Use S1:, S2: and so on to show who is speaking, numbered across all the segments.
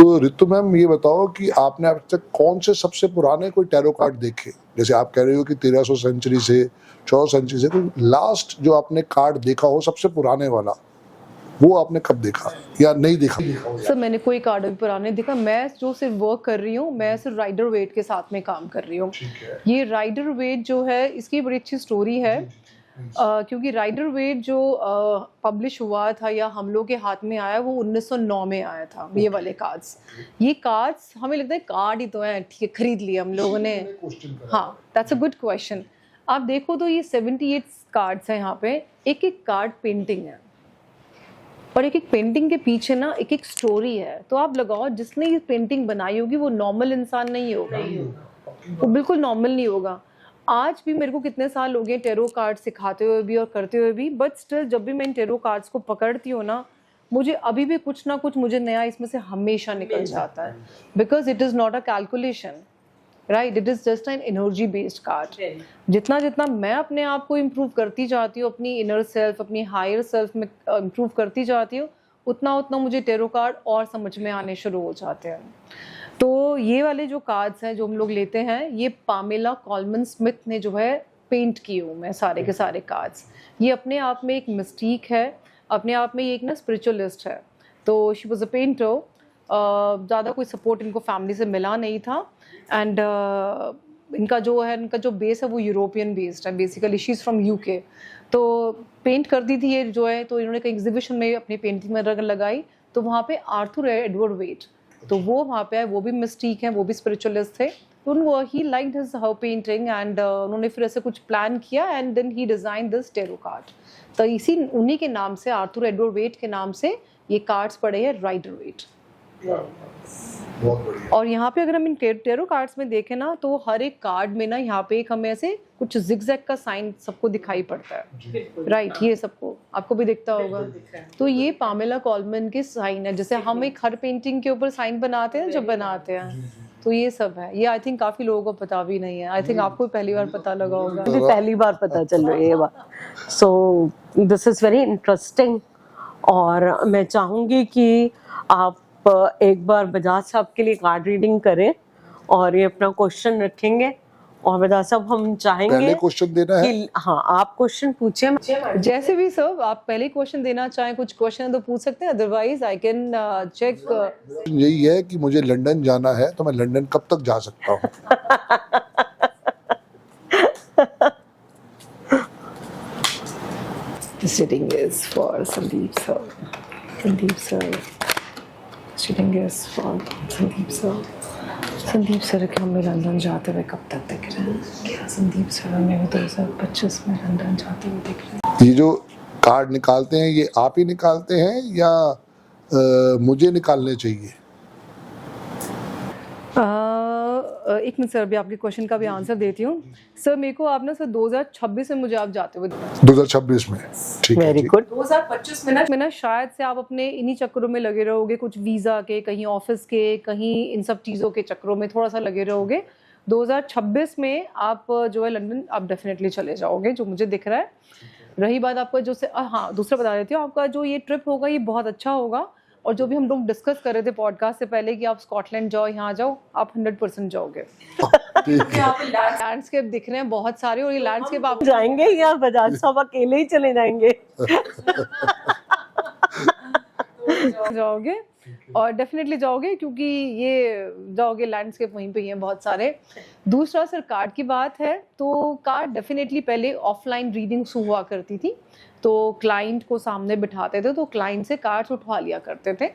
S1: तो रितु मैम ये बताओ कि आपने अब तक कौन से सबसे पुराने कोई टैरो कार्ड देखे? जैसे आप कह रहे हो कि 1300 सेंचुरी से 14 सेंचुरी से, कोई लास्ट जो आपने कार्ड देखा हो सबसे पुराने वाला, वो आपने कब देखा या नहीं देखा?
S2: सर मैंने कोई कार्ड अभी पुराने देखा। मैं जो सिर्फ वर्क कर रही हूँ, मैं सिर्फ राइडर वेट के साथ में काम कर रही हूँ। ये राइडर वेट जो है इसकी बड़ी अच्छी स्टोरी है। क्योंकि राइडर वेट जो पब्लिश हुआ था या हम लोग के हाथ में आया वो 1909 में आया था। ये वाले कार्ड्स, ये कार्ड्स हमें लगता है कार्ड ही तो है, ठीक है, खरीद लिए हम लोगों ने। हाँ, दैट्स अ गुड क्वेश्चन। आप देखो तो ये 78 कार्ड्स हैं यहाँ पे। एक एक कार्ड पेंटिंग है और एक एक पेंटिंग के पीछे ना एक एक स्टोरी है। तो आप लगाओ जिसने ये पेंटिंग बनाई होगी वो नॉर्मल इंसान नहीं होगा, वो बिल्कुल नॉर्मल नहीं होगा। आज भी मेरे को कितने साल हो गए टैरो कार्ड सिखाते हुए भी और करते हुए भी, बट स्टिल जब भी मैं इन टैरो कार्ड्स को पकड़ती हूँ ना, मुझे अभी भी कुछ ना कुछ मुझे नया इसमें से हमेशा निकल जाता है। Because it is not a calculation, right, it is just an energy based card. जितना जितना मैं अपने आप को इम्प्रूव करती जाती हूँ, अपनी इनर सेल्फ, अपनी हायर सेल्फ में इम्प्रूव करती जाती हूँ, उतना उतना मुझे टैरो कार्ड और समझ में आने शुरू हो जाते हैं। तो ये वाले जो कार्ड्स हैं जो हम लोग लेते हैं, ये पामेला कॉलमन स्मिथ ने जो है पेंट की हूँ मैं सारे के सारे कार्ड्स। ये अपने आप में एक मिस्टीक है, अपने आप में ये एक ना स्पिरिचुअलिस्ट है। तो शी वॉज अ पेंटर। ज़्यादा कोई सपोर्ट इनको फैमिली से मिला नहीं था। एंड इनका जो है, इनका जो बेस है वो यूरोपियन बेस्ड है। Basically she is from UK. तो पेंट करती थी ये जो है, तो इन्होंने कहीं एग्जीबिशन में अपनी पेंटिंग में लगाई, तो वहाँ पे आर्थर एडवर्ड वेट, तो वो वहाँ पे आए, वो भी मिस्टीक हैं, वो भी स्पिरिचुअलिस्ट थे। तो he liked his her painting and उन्होंने फिर ऐसे कुछ प्लान किया and then he design this tarot card. तो इसी उन्हीं के नाम से, आर्थर एडवर्ड वेट के नाम से ये कार्ड्स पड़े हैं राइडर वेट। और यहाँ पे अगर हम इन टैरो कार्ड्स में देखें ना, तो हर एक कार्ड में ना यहाँ पे एक हमें ऐसे कुछ जिगजैग का साइन सबको दिखाई पड़ता है, राइट, ये सबको आपको भी दिखता होगा। तो ये पामेला कॉलमन के साइन है। जैसे हम एक हर पेंटिंग के ऊपर साइन बनाते हैं जब बनाते हैं, तो ये सब है। ये आई थिंक काफी लोगों को पता भी नहीं है। आई थिंक आपको पहली बार पता लगा होगा।
S3: मुझे पहली बार पता चल रही है ये बात। So this is very interesting. और मैं चाहूँगी कि आप एक बार बजाज साहब के लिए कार्ड रीडिंग करें और ये अपना क्वेश्चन रखेंगे। और बजाज साहब हम चाहेंगे
S1: पहले क्वेश्चन देना है
S3: कि हाँ, आप क्वेश्चन पूछे।
S2: जैसे भी सर आप पहले क्वेश्चन देना चाहें, कुछ क्वेश्चन तो पूछ सकते हैं, अदरवाइज आई कैन चेक।
S1: यही है कि मुझे लंदन जाना है, तो मैं लंदन कब तक जा सकता हूँ?
S2: The sitting is for Sandeep sir. Sandeep sir. Sitting is for Sandeep sir. Sandeep sir के हमें लंदन जाते हुए कब तक दिख रहे हैं? क्या संदीप सर हमें 2025 में लंदन जाते हुए दिख रहे हैं?
S1: ये जो कार्ड निकालते हैं ये आप ही निकालते हैं या मुझे निकालने चाहिए?
S2: एक मिनट सर, अभी आपके क्वेश्चन का भी आंसर देती हूँ। सर मेरे को आप ना सर 2026 में मुझे आप जाते हुए
S1: 2026 में, ठीक है।
S3: Very good.
S2: 2025 में ना शायद से आप अपने इन्हीं चक्रों में लगे रहोगे, कुछ वीज़ा के, कहीं ऑफिस के, कहीं इन सब चीज़ों के चक्रों में थोड़ा सा लगे रहोगे। 2026 में आप जो है लंदन आप डेफिनेटली चले जाओगे, जो मुझे दिख रहा है। रही बात आपका जो से हाँ, दूसरा बता देती हूँ, आपका जो ये ट्रिप होगा ये बहुत अच्छा होगा। और जो भी हम लोग डिस्कस कर रहे थे पॉडकास्ट से पहले कि आप स्कॉटलैंड जाओ, यहाँ जाओ, आप 100% जाओगे। लैंडस्केप दिख रहे हैं बहुत सारे, और ये लैंडस्केप आप
S3: जाएंगे या बजाज साहब अकेले ही चले जाएंगे?
S2: जाओगे और डेफिनेटली जाओगे, क्योंकि ये जाओगे, लैंडस्केप वहीं पे ही है बहुत सारे। दूसरा सर कार्ड की बात है, तो कार्ड डेफिनेटली पहले ऑफलाइन रीडिंग्स हुआ करती थी, तो क्लाइंट को सामने बिठाते थे, तो क्लाइंट से कार्ड्स उठवा लिया करते थे।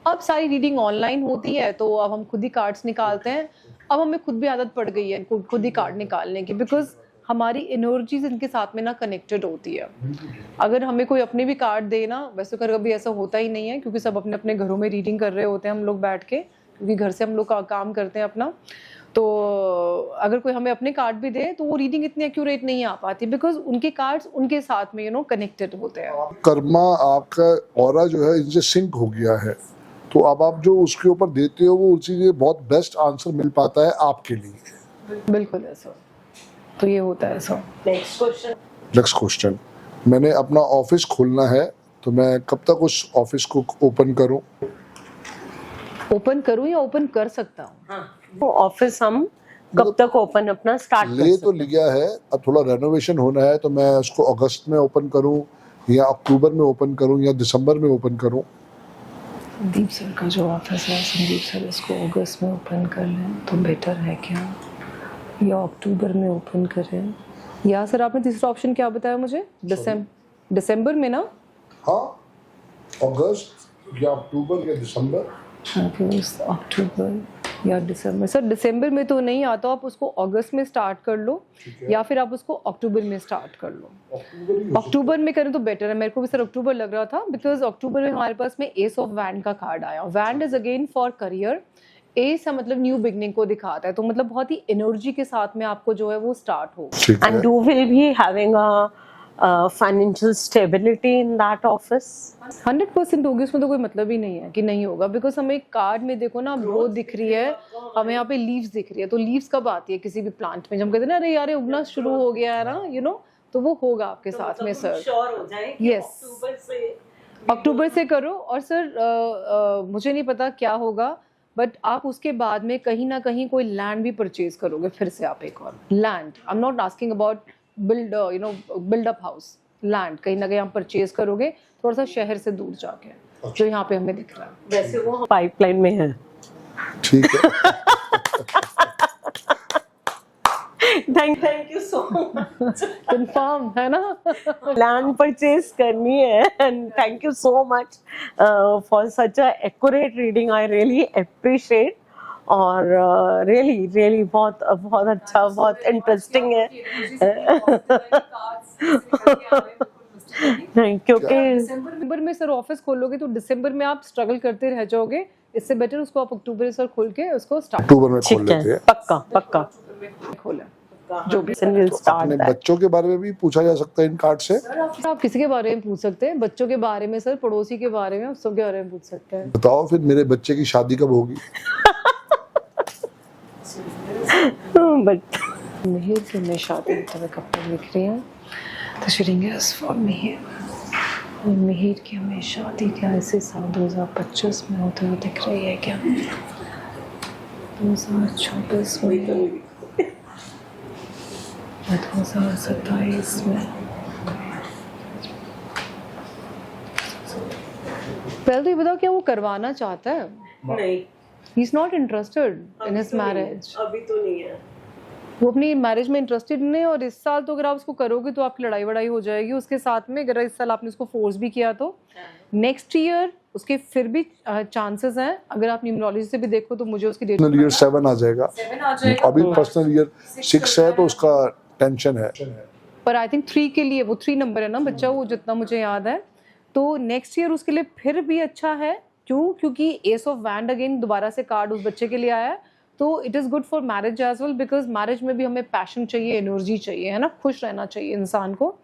S2: अब सारी रीडिंग ऑनलाइन होती है, तो अब हम खुद ही कार्ड्स निकालते हैं। अब हमें खुद भी आदत पड़ गई है खुद ही कार्ड निकालने की, बिकॉज हमारी एनर्जीज इनके साथ में ना कनेक्टेड होती है। अगर हमें कोई अपने भी कार्ड दे ना, वैसे कभी ऐसा होता ही नहीं है, क्योंकि सब अपने अपने घरों में रीडिंग कर रहे होते हैं, हम लोग बैठ के, क्योंकि घर से हम लोग काम करते हैं अपना। तो अगर कोई हमें अपने कार्ड भी दे तो वो रीडिंग इतनी एक्यूरेट नहीं आ पाती, बिकॉज उनके कार्ड्स उनके साथ में कनेक्टेड होते हैं।
S1: कर्मा आपका ऑरा जो है इनसे सिंक हो गया है, तो अब आप जो उसके ऊपर देते हो वो उसी के बहुत बेस्ट आंसर मिल पाता है आपके लिए।
S2: बिल्कुल ऐसा, तो ये होता है ऐसा।
S1: नेक्स्ट क्वेश्चन, मैंने अपना ऑफिस खोलना है, तो मैं कब तक उस ऑफिस को ओपन करूं?
S2: ओपन करूं या ओपन कर सकता हूँ?
S3: वो ऑफिस हम कब तक ओपन अपना स्टार्ट कर
S1: ले
S3: सकते
S1: तो लिया है, अब थोड़ा रेनोवेशन होना है, तो मैं उसको अगस्त में ओपन करूं या अक्टूबर में ओपन करूं या दिसंबर में ओपन करूं?
S2: संदीप सर का जो ऑफिस है, संदीप सर इसको अगस्त में ओपन कर लें तो बेटर है क्या, या अक्टूबर में ओपन करें? या सर आपने तीसरा ऑप्शन क्या बताया मुझे? दिसंबर में ना?
S1: हाँ, अगस्त या अक्टूबर या दिसंबर।
S2: अगस्त, अक्टूबर या दिसंबर। सर दिसंबर में तो नहीं आता, आप उसको अगस्त में स्टार्ट कर लो या फिर आप उसको अक्टूबर में स्टार्ट कर लो। अक्टूबर में करें तो बेटर है। मेरे को भी सर अक्टूबर लग रहा था, बिकॉज अक्टूबर में हमारे पास में एस ऑफ वैंड का कार्ड आया। Wand is again for career, S है मतलब न्यू बिगनिंग को दिखाता है, तो मतलब बहुत ही एनर्जी के साथ में आपको जो है वो स्टार्ट हो।
S1: ठीक
S3: एंड
S1: है,
S3: do will be having a financial stability in that office?
S2: 100% होगी, उसमें तो कोई मतलब ही नहीं है कि नहीं होगा, बिकॉज हमें कार्ड में देखो ना ग्रोथ दिख रही है, हमें यहाँ पे लीव्स दिख रही है। तो लीव्स कब आती है किसी भी प्लांट में? जब हम कहते हैं ना अरे यार ये उगना शुरू हो गया है ना, यू नो, तो वो होगा आपके साथ में सर।
S3: श्योर हो जाए कि
S2: Yes. अक्टूबर से करो। और सर मुझे नहीं पता क्या होगा, बट आप उसके बाद में कहीं ना कहीं कोई लैंड भी परचेज करोगे फिर से आप, एक और land. I am not asking about build up house, land कहीं ना कहीं आप परचेज करोगे थोड़ा सा शहर से दूर जाके, जो यहाँ पे हमें दिख रहा है।
S3: वैसे वो पाइपलाइन में है।
S1: ठीक है।
S3: Thank you so much.
S2: Confirm है ना?
S3: लैंड परचेज करनी है, and thank you so much for such a accurate reading, I really appreciate. और रियली रियली बहुत बहुत अच्छा, बहुत इंटरेस्टिंग है। क्योंकि
S2: दिसंबर में सर ऑफिस खोलोगे तो दिसंबर में आप स्ट्रगल करते रह जाओगे। इससे बेटर उसको आप अक्टूबर सर खोल के उसको स्टार्ट
S1: अक्टूबर में खोल
S3: ठीक
S1: लेते
S3: है,
S1: हैं।
S3: पक्का पक्का
S2: खोलें जो भी।
S3: विल
S1: तो
S3: स्टार्ट
S1: अपने
S3: दैट।
S1: बच्चों के बारे में भी पूछा जा सकता है इन कार्ड से।
S2: आप किसी के बारे में पूछ सकते हैं, बच्चों के बारे में सर, पड़ोसी के बारे में, आप सबके बारे में पूछ सकते हैं।
S1: बताओ फिर मेरे बच्चे की शादी कब होगी?
S3: बट
S2: मिहिर की हमें शादी तुम्हें कब तक दिख रही है? तशरींग फॉर मिहिर, मिहिर की हमें शादी क्या इसी साल 2025 में होते हुए दिख रही है क्या? 2026 में, 2027 में। पहले तो ये बताओ क्या वो करवाना चाहता है?
S3: नहीं,
S2: he is not interested in his marriage.
S3: अभी तो नहीं है।
S2: वो अपनी मैरिज में इंटरेस्टेड नहीं है, और इस साल तो अगर आप उसको करोगे तो आपकी लड़ाई वड़ाई हो जाएगी उसके साथ में। अगर इस साल आपने उसको फोर्स भी किया तो नेक्स्ट ईयर उसके फिर भी चांसेस हैं। अगर आप न्यूमरोलॉजी से भी देखो तो मुझे उसकी डेट
S1: पर्सनल ईयर 7 आ जाएगा। अभी पर्सनल ईयर 6 है तो उसका टेंशन है।
S2: पर आई थिंक 3 के लिए, वो 3 नंबर है ना बच्चा, वो जितना मुझे याद है, तो नेक्स्ट ईयर उसके लिए फिर भी अच्छा है। क्यों? क्योंकि एस ऑफ वैंड अगेन दोबारा से कार्ड उस बच्चे के लिए आया है, तो it is good for marriage as well, because marriage में भी हमें पैशन चाहिए, एनर्जी चाहिए, है ना, खुश रहना चाहिए इंसान को।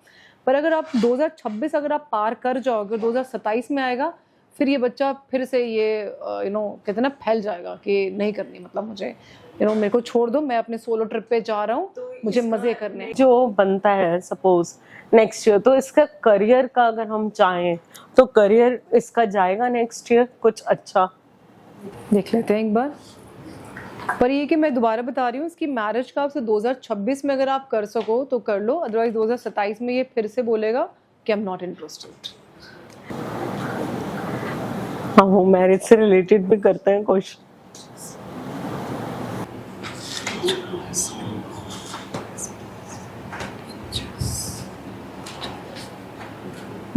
S2: पर अगर आप 2026 अगर आप पार कर जाओगे, 2027 में आएगा, फिर ये बच्चा फिर से ये कहते हैं ना फैल जाएगा कि नहीं करनी, मतलब मुझे मेरे को छोड़ दो, मैं अपने सोलो ट्रिप पे जा रहा हूँ, मुझे मजे करने हैं।
S3: जो बनता है सपोज नेक्स्ट ईयर, तो इसका करियर का अगर हम चाहें तो करियर इसका जाएगा नेक्स्ट ईयर कुछ अच्छा?
S2: देख लेते हैं एक बार। पर ये कि मैं दोबारा बता रही हूँ, इसकी मैरिज का आपसे 2026 में अगर आप कर सको तो कर लो, अदरवाइज 2027 में ये फिर से बोलेगा कि आई एम नॉट इंटरेस्टेड।
S3: हाँ, वो मैरिज से रिलेटेड भी करते हैं क्वेश्चन।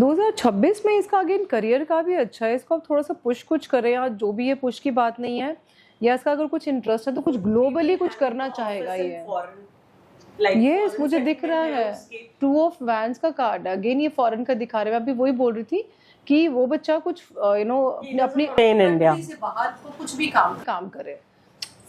S2: दो 2026 में इसका अगेन करियर का भी अच्छा है, इसको आप थोड़ा सा पुश कुछ करें, या जो भी ये पुश की बात नहीं है, या इसका अगर कुछ इंटरेस्ट है तो कुछ ग्लोबली कुछ करना चाहेगा ये। यस, मुझे दिख रहा है 2 ऑफ वैंड्स का कार्ड, अगेन ये फॉरेन का दिखा रहे हैं। मैं अभी वही बोल रही थी कि वो बच्चा कुछ अपनी
S3: इन इंडिया
S2: से बाहर तो कुछ भी काम करे।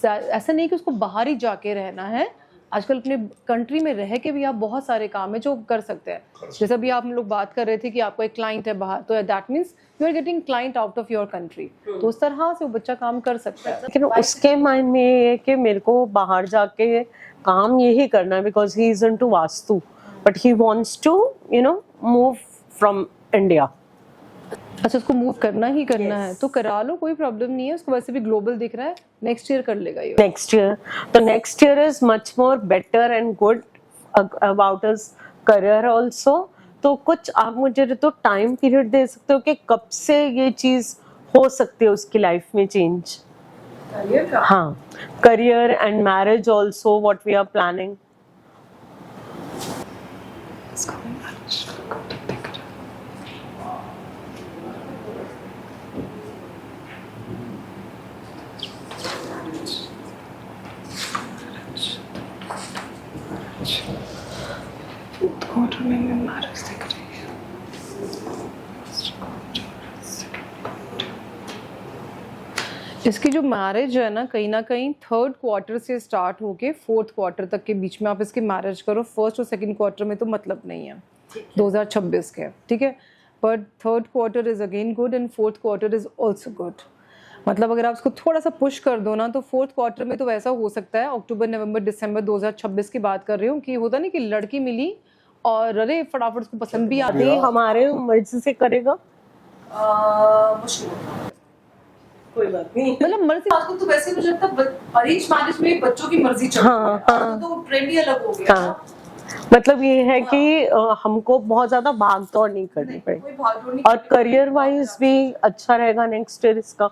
S2: ऐसा नहीं कि उसको बाहर ही जाके रहना है, आजकल अपने कंट्री में रह के भी आप बहुत सारे काम है जो कर सकते हैं। जैसे अभी आप लोग बात कर रहे थे कि आपको एक क्लाइंट है बाहर, तो that means you are getting client out of your country, तो उस तरह से वो बच्चा काम कर सकता है।
S3: लेकिन उसके माइंड में ये है कि मेरे को बाहर जाके काम यही करना है, because he is into vastu, but he wants to move from India.
S2: अच्छा, उसको मूव करना ही करना है तो करा लो, कोई प्रॉब्लम नहीं है, उसको वैसे भी ग्लोबल दिख रहा है, नेक्स्ट ईयर कर लेगा ये।
S3: नेक्स्ट ईयर, तो next year is much more better and good about his career also. तो कुछ आप मुझे तो टाइम पीरियड दे सकते हो कि कब से ये चीज हो सकती है उसकी लाइफ में चेंज?
S2: करियर का?
S3: हाँ, career and marriage also what we are planning.
S2: इसकी जो मैरिज है ना कहीं थर्ड क्वार्टर से स्टार्ट होके फोर्थ क्वार्टर तक के बीच में आप इसकी मैरिज करो। फर्स्ट और सेकंड क्वार्टर में तो मतलब नहीं है 2026 के, ठीक है, but third quarter is again good and fourth quarter is also good. मतलब अगर आप इसको थोड़ा सा पुश कर दो ना तो फोर्थ क्वार्टर में तो वैसा हो सकता है, अक्टूबर नवंबर दिसंबर 2026 की बात कर रही हूँ, कि होता नहीं कि लड़की मिली और अरे फटाफट उसको पसंद भी आती है।
S3: हमारे मर्जी से करेगा,
S2: कोई बात नहीं, मतलब मर्जी आजकल तो वैसे मुझे लगता है अरेंज मैरिज में बच्चों की मर्जी चलती है।
S3: हाँ।
S2: तो ट्रेंड ही अलग हो गया।
S3: हाँ, मतलब ये है कि हमको बहुत ज्यादा भाग दौड़ नहीं करनी पड़ेगी और करियर वाइज भी अच्छा रहेगा नेक्स्ट ईयर इसका।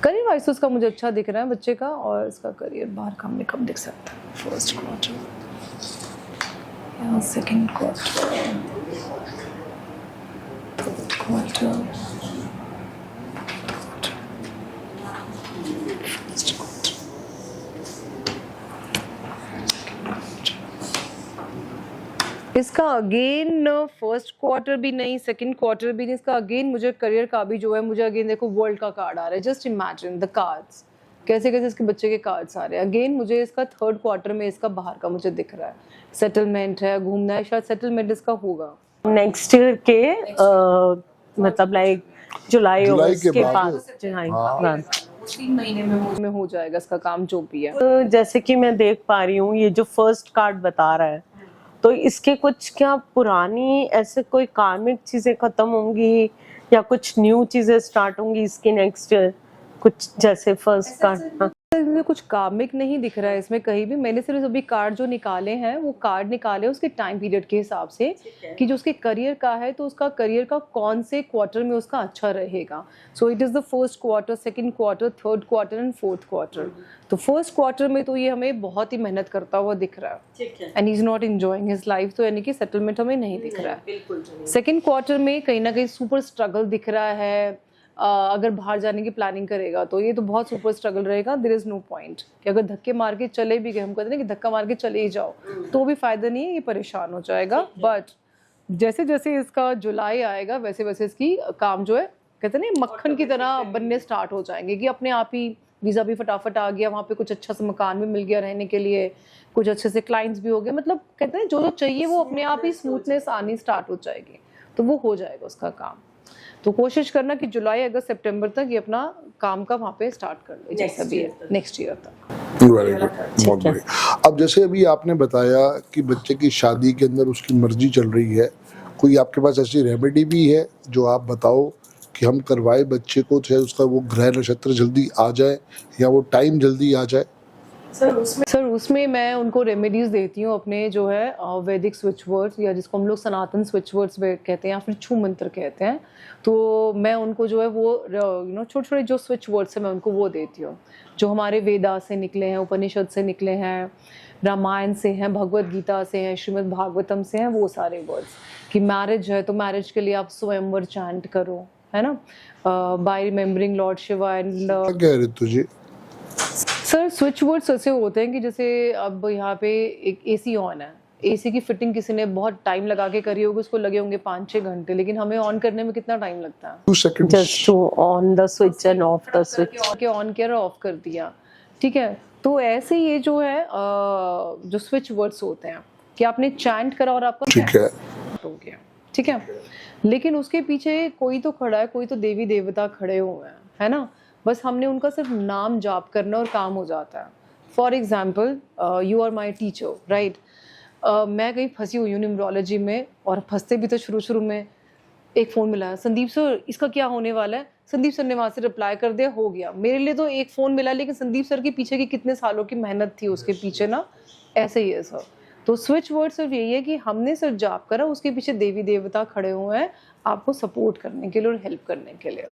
S2: करियर वाइज तो उसका मुझे अच्छा दिख रहा है बच्चे का, और इसका करियर बाहर काम में कम दिख सकता है। फर्स्ट क्वार्टर या सेकंड क्वार्टर, क्वार्टर इसका अगेन फर्स्ट क्वार्टर भी नहीं, सेकंड क्वार्टर भी नहीं, इसका अगेन मुझे करियर का भी जो है, मुझे अगेन देखो वर्ल्ड का कार्ड आ रहा है। जस्ट इमेजिन द कार्ड्स, कैसे कैसे इसके बच्चे के कार्ड्स आ रहे हैं। अगेन मुझे इसका थर्ड क्वार्टर में इसका बाहर का मुझे दिख रहा है, सेटलमेंट है, घूमना है, शायद सेटलमेंट इसका होगा
S3: नेक्स्ट ईयर के मतलब लाइक जुलाई अगस्त के
S1: बाद।
S3: बाद
S2: 3 महीने में हो जाएगा इसका काम जो भी है।
S3: तो जैसे कि मैं देख पा रही हूँ ये जो फर्स्ट कार्ड बता रहा है, तो इसके कुछ क्या पुरानी ऐसे कोई कार्मिक चीजें खत्म होंगी या कुछ न्यू चीजें स्टार्ट होंगी इसकी नेक्स्ट ईयर, कुछ जैसे फर्स्ट कार्ड?
S2: इसमें कुछ कार्मिक नहीं दिख रहा है इसमें कहीं भी। मैंने सिर्फ अभी कार्ड जो निकाले हैं वो कार्ड निकाले उसके टाइम पीरियड के हिसाब से कि जो उसके करियर का है तो उसका करियर का कौन से क्वार्टर में उसका अच्छा रहेगा। So it is the first quarter, second quarter, third quarter and fourth quarter. तो फर्स्ट क्वार्टर में तो ये हमें बहुत ही मेहनत करता हुआ दिख रहा है and he is not enjoying his life, तो यानी कि सेटलमेंट हमें नहीं दिख रहा है। सेकंड क्वार्टर में कहीं ना कहीं सुपर स्ट्रगल दिख रहा है। अगर बाहर जाने की प्लानिंग करेगा तो ये तो बहुत सुपर स्ट्रगल रहेगा। देयर इज नो पॉइंट कि अगर धक्के मार के चले भी गए, हम कहते हैं कि धक्का मार के चले ही जाओ, तो भी फायदा नहीं है, ये परेशान हो जाएगा। बट जैसे जैसे इसका जुलाई आएगा वैसे वैसे इसकी काम जो है कहते हैं ना मक्खन की तरह बनने स्टार्ट हो जाएंगे, कि अपने आप ही वीज़ा भी फटाफट आ गया, वहाँ पे कुछ अच्छा सा मकान भी मिल गया रहने के लिए, कुछ अच्छे से क्लाइंट्स भी हो गए। मतलब कहते हैं जो जो चाहिए वो अपने आप ही स्मूथनेस आनी स्टार्ट हो जाएगी, तो वो हो जाएगा उसका काम। तो कोशिश करना कि जुलाई अगस्त सितंबर तक ये अपना काम का वहाँ पे स्टार्ट कर ले, जैसा भी है नेक्स्ट ईयर तक।
S1: वेरी गुड, बहुत बढ़िया। अब जैसे अभी आपने बताया कि बच्चे की शादी के अंदर उसकी मर्जी चल रही है, कोई आपके पास ऐसी रेमेडी भी है जो आप बताओ कि हम करवाए बच्चे को, चाहे उसका वो ग्रह नक्षत्र जल्दी आ जाए या वो टाइम जल्दी आ जाए?
S2: सर उसमें मैं उनको रेमेडीज देती हूँ अपने जो है वैदिक स्विच वर्ड्स, या जिसको हम लोग सनातन स्विच वर्ड्स कहते हैं या फिर छू मंत्र कहते हैं। तो मैं उनको जो है वो छोटे छोटे जो स्विच वर्ड्स हैं मैं उनको वो देती हूँ, जो हमारे वेदा से निकले हैं, उपनिषद से निकले हैं, रामायण से हैं, भगवत गीता से हैं, श्रीमद् भागवतम से हैं, वो सारे वर्ड्स। कि मैरिज है तो मैरिज के लिए आप स्वयंवर चैंट करो, है ना, by remembering lord Shiva and
S1: कह रहे तुझे
S2: सर स्विच वर्ड्स ऐसे होते हैं कि जैसे अब यहाँ पे एक एसी ऑन है, एसी की फिटिंग किसी ने बहुत टाइम लगा के करी होगी, उसको लगे होंगे 5-6 घंटे, लेकिन हमें ऑन करने में कितना टाइम लगता है?
S1: 2 seconds.
S3: Just to on the switch and off the switch,
S2: के ऑन किया और ऑफ कर दिया, ठीक है। तो ऐसे ये जो है जो स्विच वर्ड्स होते हैं कि आपने चैंट करा और आपका
S1: ठीक है
S2: हो गया, ठीक है, लेकिन उसके पीछे कोई तो खड़ा है, कोई तो देवी देवता खड़े हुए हैं, है ना, बस हमने उनका सिर्फ नाम जाप करना और काम हो जाता है। For example you are my teacher, right. मैं कहीं फंसी हुई हूँ न्यूमरोलॉजी में, और फंसते भी तो शुरू शुरू में एक फ़ोन मिला, संदीप सर इसका क्या होने वाला है? संदीप सर ने वहाँ से रिप्लाई कर दिया, हो गया। मेरे लिए तो एक फ़ोन मिला, लेकिन संदीप सर के पीछे की कितने सालों की मेहनत थी उसके पीछे ना, ऐसे ही है सर। तो स्विच वर्ड सिर्फ यही है कि हमने सिर्फ जॉब करा, उसके पीछे देवी देवता खड़े हुए हैं आपको सपोर्ट करने के लिए और हेल्प करने के लिए।